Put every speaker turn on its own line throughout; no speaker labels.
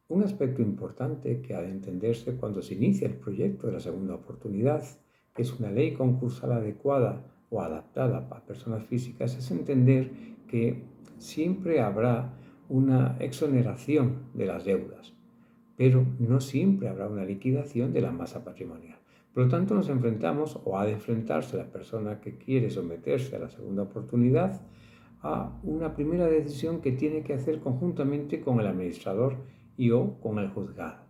Un aspecto importante que ha de entenderse cuando se inicia el proyecto de la segunda oportunidad, que es una ley concursal adecuada o adaptada a personas físicas, es entender que siempre habrá una exoneración de las deudas, pero no siempre habrá una liquidación de la masa patrimonial. Por lo tanto, nos enfrentamos, o ha de enfrentarse la persona que quiere someterse a la segunda oportunidad, a una primera decisión que tiene que hacer conjuntamente con el administrador y o con el juzgado,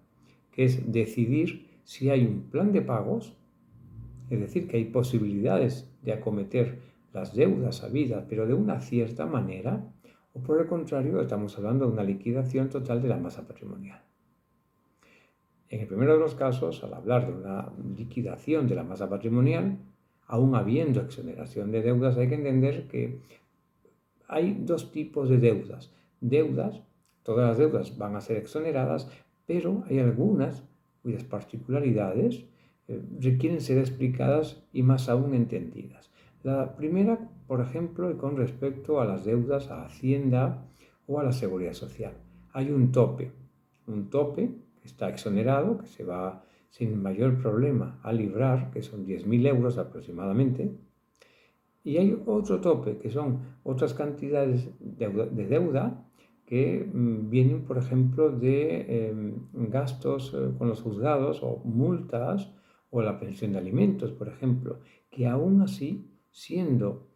que es decidir si hay un plan de pagos, es decir, que hay posibilidades de acometer las deudas habidas, pero de una cierta manera, o por el contrario, estamos hablando de una liquidación total de la masa patrimonial. En el primero de los casos, al hablar de una liquidación de la masa patrimonial, aún habiendo exoneración de deudas, hay que entender que hay dos tipos de deudas. Deudas, todas las deudas van a ser exoneradas, pero hay algunas cuyas particularidades requieren ser explicadas y más aún entendidas. La primera, por ejemplo, y con respecto a las deudas a Hacienda o a la Seguridad Social. Hay un tope que está exonerado, que se va sin mayor problema a librar, que son 10.000 euros aproximadamente. Y hay otro tope, que son otras cantidades de deuda que vienen, por ejemplo, de gastos con los juzgados o multas o la pensión de alimentos, por ejemplo, que aún así, siendo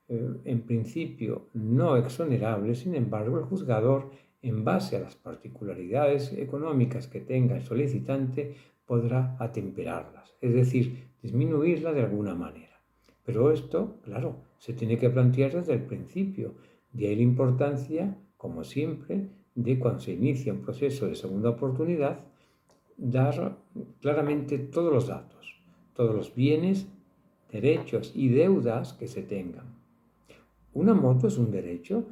en principio no exonerables, sin embargo, el juzgador, en base a las particularidades económicas que tenga el solicitante, podrá atemperarlas, es decir, disminuirlas de alguna manera. Pero esto, claro, se tiene que plantear desde el principio. De ahí la importancia, como siempre, de cuando se inicia un proceso de segunda oportunidad, dar claramente todos los datos, todos los bienes, derechos y deudas que se tengan. Una moto es un derecho,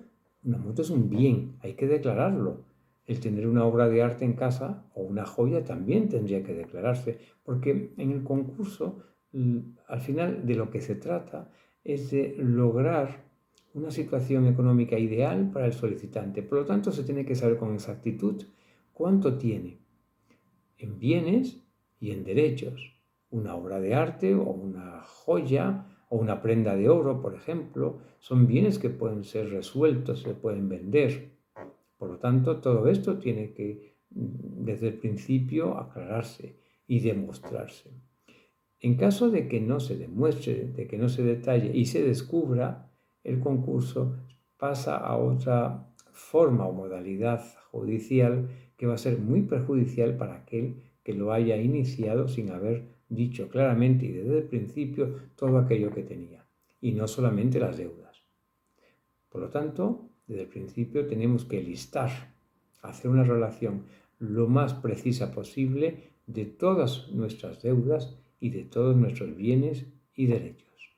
una moto es un bien, hay que declararlo. El tener una obra de arte en casa o una joya también tendría que declararse, porque en el concurso, al final de lo que se trata es de lograr una situación económica ideal para el solicitante. Por lo tanto, se tiene que saber con exactitud cuánto tiene en bienes y en derechos. Una obra de arte o una joya o una prenda de oro, por ejemplo, son bienes que pueden ser resueltos, se pueden vender. Por lo tanto, todo esto tiene que, desde el principio, aclararse y demostrarse. En caso de que no se demuestre, de que no se detalle y se descubra, el concurso pasa a otra forma o modalidad judicial que va a ser muy perjudicial para aquel que lo haya iniciado sin haber dicho claramente y desde el principio todo aquello que tenía, y no solamente las deudas. Por lo tanto, desde el principio tenemos que listar, hacer una relación lo más precisa posible de todas nuestras deudas y de todos nuestros bienes y derechos.